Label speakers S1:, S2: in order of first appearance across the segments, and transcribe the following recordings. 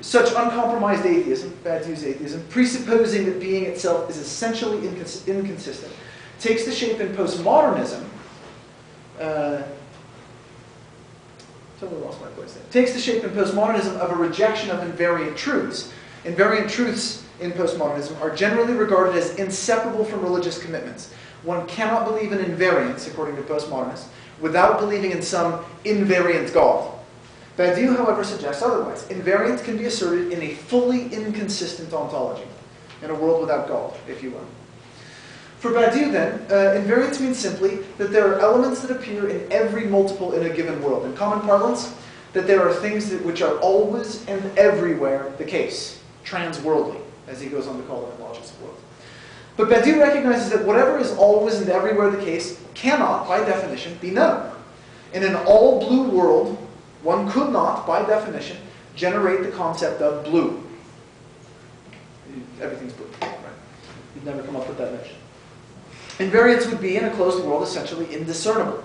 S1: Such uncompromised atheism, Badiou's atheism, presupposing that being itself is essentially inconsistent, takes the shape in postmodernism. Totally lost my place there. Takes the shape in postmodernism of a rejection of invariant truths. Invariant truths in postmodernism are generally regarded as inseparable from religious commitments. One cannot believe in invariance, according to postmodernists, without believing in some invariant God. Badiou, however, suggests otherwise. Invariance can be asserted in a fully inconsistent ontology, in a world without God, if you will. For Badiou, then, invariance means simply that there are elements that appear in every multiple in a given world. In common parlance, that there are things which are always and everywhere the case, transworldly, as he goes on to call it in Logics of Worlds. But Badiou recognizes that whatever is always and everywhere the case cannot, by definition, be known. In an all-blue world, one could not, by definition, generate the concept of blue. Everything's blue, right? You'd never come up with that notion. Invariance would be, in a closed world, essentially indiscernible.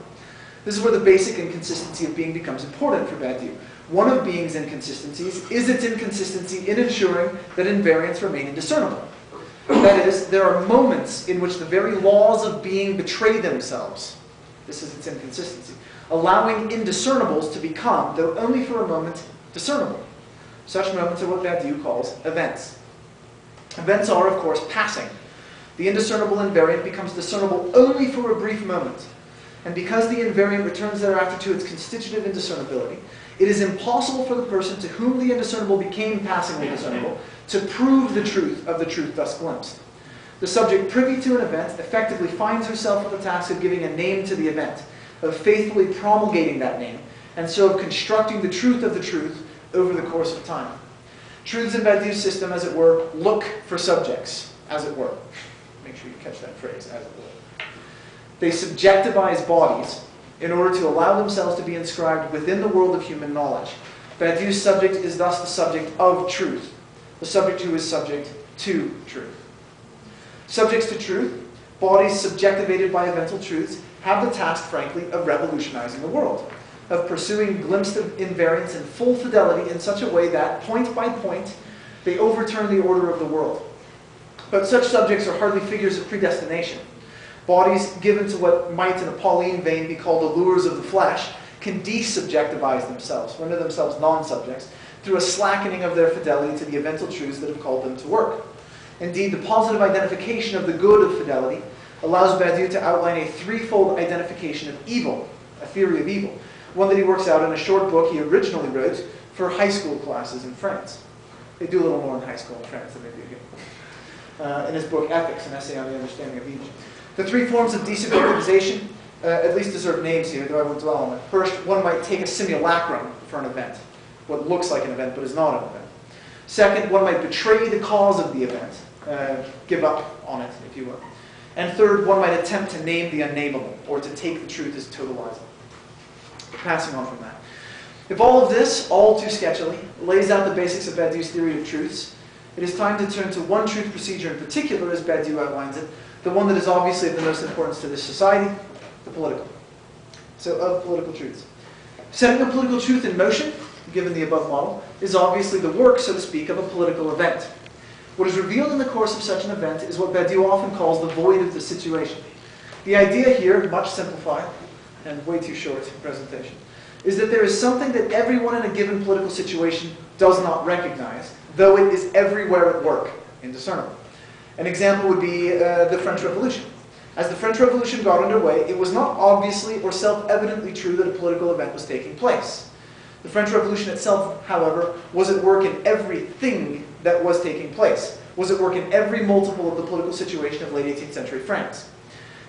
S1: This is where the basic inconsistency of being becomes important for Badiou. One of being's inconsistencies is its inconsistency in ensuring that invariants remain indiscernible. That is, there are moments in which the very laws of being betray themselves. This is its inconsistency. Allowing indiscernibles to become, though only for a moment, discernible. Such moments are what Badiou calls events. Events are, of course, passing. The indiscernible invariant becomes discernible only for a brief moment. And because the invariant returns thereafter to its constitutive indiscernibility, it is impossible for the person to whom the indiscernible became passingly discernible to prove the truth of the truth thus glimpsed. The subject privy to an event effectively finds herself with the task of giving a name to the event, of faithfully promulgating that name, and so of constructing the truth of the truth over the course of time. Truths in Badiou's system, as it were, look for subjects, as it were. Make sure you catch that phrase, as it were. They subjectivize bodies in order to allow themselves to be inscribed within the world of human knowledge. Badiou's subject is thus the subject of truth, the subject who is subject to truth. Subjects to truth, bodies subjectivated by eventual truths, have the task, frankly, of revolutionizing the world, of pursuing glimpses of invariance in full fidelity in such a way that, point by point, they overturn the order of the world. But such subjects are hardly figures of predestination. Bodies given to what might in a Pauline vein be called allures of the flesh can desubjectivize themselves, render themselves non-subjects, through a slackening of their fidelity to the eventual truths that have called them to work. Indeed, the positive identification of the good of fidelity allows Badiou to outline a threefold identification of evil, a theory of evil, one that he works out in a short book he originally wrote for high school classes in France. They do a little more in high school in France than they do here. In his book Ethics, an essay on the understanding of evil. The three forms of desubjectivization at least deserve names here, though I won't dwell on them. First, one might take a simulacrum for an event, what looks like an event but is not an event. Second, one might betray the cause of the event, give up on it, if you will. And third, one might attempt to name the unnameable, or to take the truth as totalizing. Passing on from that. If all of this, all too sketchily, lays out the basics of Badiou's theory of truths, it is time to turn to one truth procedure in particular, as Badiou outlines it, the one that is obviously of the most importance to this society, the political. So, of political truths. Setting a political truth in motion, given the above model, is obviously the work, so to speak, of a political event. What is revealed in the course of such an event is what Badiou often calls the void of the situation. The idea here, much simplified, and way too short in presentation, is that there is something that everyone in a given political situation does not recognize, though it is everywhere at work, indiscernible. An example would be the French Revolution. As the French Revolution got underway, it was not obviously or self-evidently true that a political event was taking place. The French Revolution itself, however, was at work in everything that was taking place, was at work in every multiple of the political situation of late 18th century France.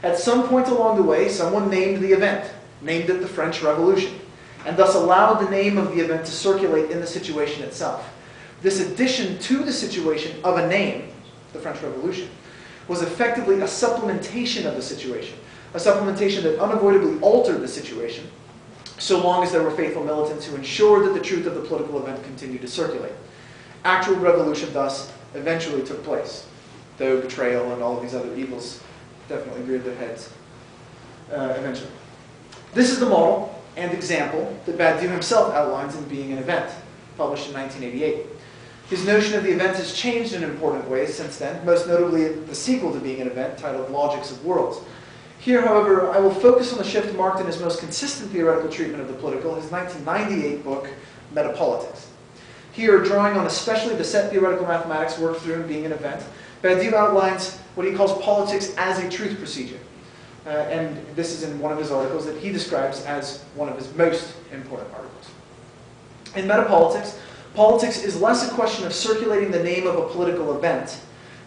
S1: At some point along the way, someone named the event, named it the French Revolution, and thus allowed the name of the event to circulate in the situation itself. This addition to the situation of a name, the French Revolution, was effectively a supplementation of the situation, a supplementation that unavoidably altered the situation, so long as there were faithful militants who ensured that the truth of the political event continued to circulate. Actual revolution, thus, eventually took place, though betrayal and all of these other evils definitely reared their heads eventually. This is the model and example that Badiou himself outlines in Being an Event, published in 1988. His notion of the event has changed in important ways since then, most notably the sequel to Being an Event, titled Logics of Worlds. Here, however, I will focus on the shift marked in his most consistent theoretical treatment of the political, his 1998 book, Metapolitics. Here, drawing on especially the set theoretical mathematics worked through in Being an Event, Badiou outlines what he calls politics as a truth procedure. And this is in one of his articles that he describes as one of his most important articles. In Metapolitics, politics is less a question of circulating the name of a political event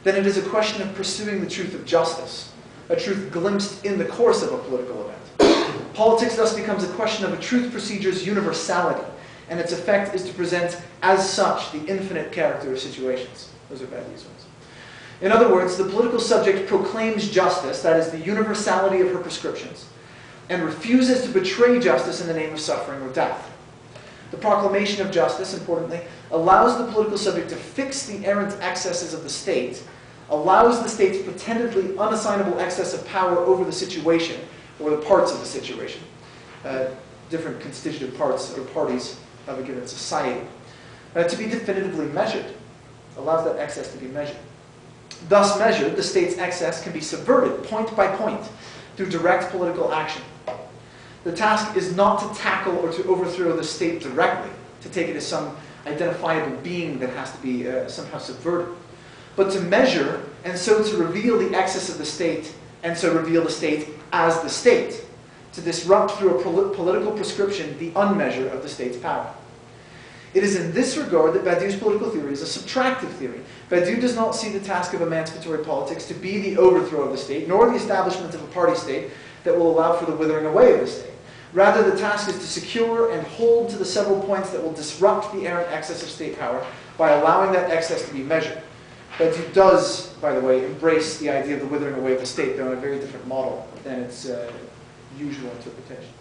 S1: than it is a question of pursuing the truth of justice, a truth glimpsed in the course of a political event. Politics thus becomes a question of a truth procedure's universality, and its effect is to present as such the infinite character of situations. Those are Badiou's words. In other words, the political subject proclaims justice, that is the universality of her prescriptions, and refuses to betray justice in the name of suffering or death. The proclamation of justice, importantly, allows the political subject to fix the errant excesses of the state, allows the state's pretendedly unassignable excess of power over the situation, or the parts of the situation, different constitutive parts or parties of a given society, to be definitively measured, allows that excess to be measured. Thus measured, the state's excess can be subverted point by point through direct political action. The task is not to tackle or to overthrow the state directly, to take it as some identifiable being that has to be somehow subverted, but to measure and so to reveal the excess of the state and so reveal the state as the state, to disrupt through a political prescription the unmeasure of the state's power. It is in this regard that Badiou's political theory is a subtractive theory. Badiou does not see the task of emancipatory politics to be the overthrow of the state, nor the establishment of a party state that will allow for the withering away of the state. Rather, the task is to secure and hold to the several points that will disrupt the errant excess of state power by allowing that excess to be measured. Badiou does, by the way, embrace the idea of the withering away of the state, though in a very different model than its usual interpretation.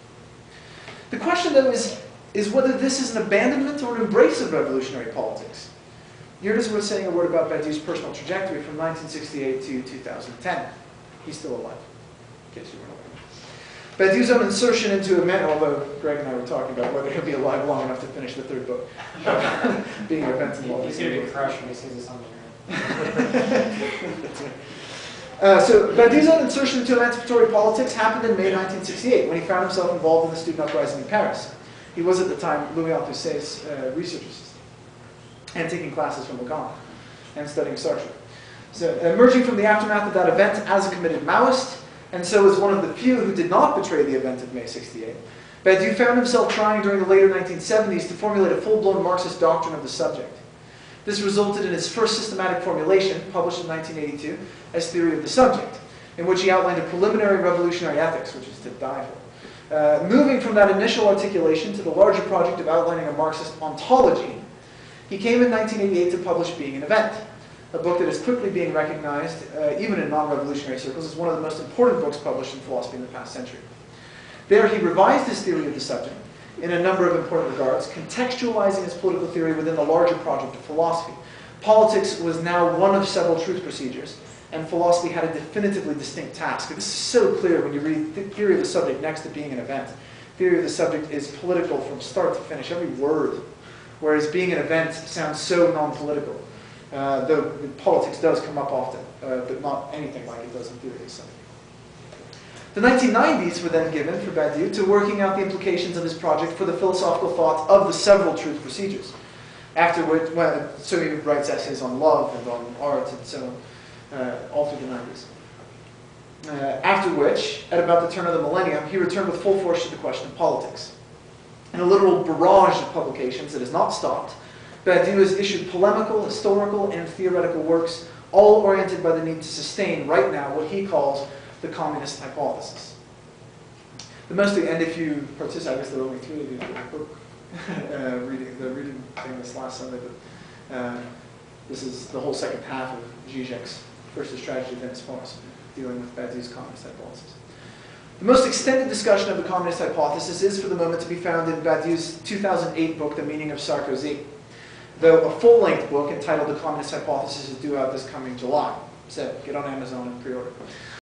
S1: The question, though, is whether this is an abandonment or an embrace of revolutionary politics. Here it is worth saying a word about Badiou's personal trajectory from 1968 to 2010. He's still alive, in case you weren't aware. Badiou's own insertion into although Greg and I were talking about whether he'll be alive long enough to finish the third book, Being an Event in Law.
S2: He's going to be crushed when he sees this on the
S1: So Badiou's own insertion into emancipatory politics happened in May 1968 when he found himself involved in the student uprising in Paris. He was at the time Louis Althusser's research assistant and taking classes from Lacan and studying Sartre. So emerging from the aftermath of that event as a committed Maoist, and so as one of the few who did not betray the event of May 68, Badiou found himself trying during the later 1970s to formulate a full-blown Marxist doctrine of the subject. This resulted in his first systematic formulation, published in 1982, as Theory of the Subject, in which he outlined a preliminary revolutionary ethics, which is to die for. Moving from that initial articulation to the larger project of outlining a Marxist ontology, he came in 1988 to publish Being an Event, a book that is quickly being recognized, even in non-revolutionary circles, as one of the most important books published in philosophy in the past century. There he revised his theory of the subject in a number of important regards, contextualizing his political theory within the larger project of philosophy. Politics was now one of several truth procedures, and philosophy had a definitively distinct task. This is so clear when you read Theory of the Subject next to Being an Event. Theory of the Subject is political from start to finish, every word, whereas Being an Event sounds so non-political. Though politics does come up often, but not anything like it does in Theory of the Subject. The 1990s were then given for Badiou to working out the implications of his project for the philosophical thought of the several truth procedures. After which, so he writes essays on love and on art and so on, all through the 90s. After which, at about the turn of the millennium, he returned with full force to the question of politics. In a literal barrage of publications that has not stopped, Badiou has issued polemical, historical, and theoretical works, all oriented by the need to sustain, right now, what he calls the communist hypothesis. And if you participate, I guess there are only 3 of you in the book reading thing this last Sunday, but this is the whole second half of Zizek's First the Strategy, then its Philosophy, dealing with Badiou's communist hypothesis. The most extended discussion of the communist hypothesis is, for the moment, to be found in Badiou's 2008 book, The Meaning of Sarkozy, though a full-length book entitled The Communist Hypothesis is due out this coming July. So get on Amazon and pre-order.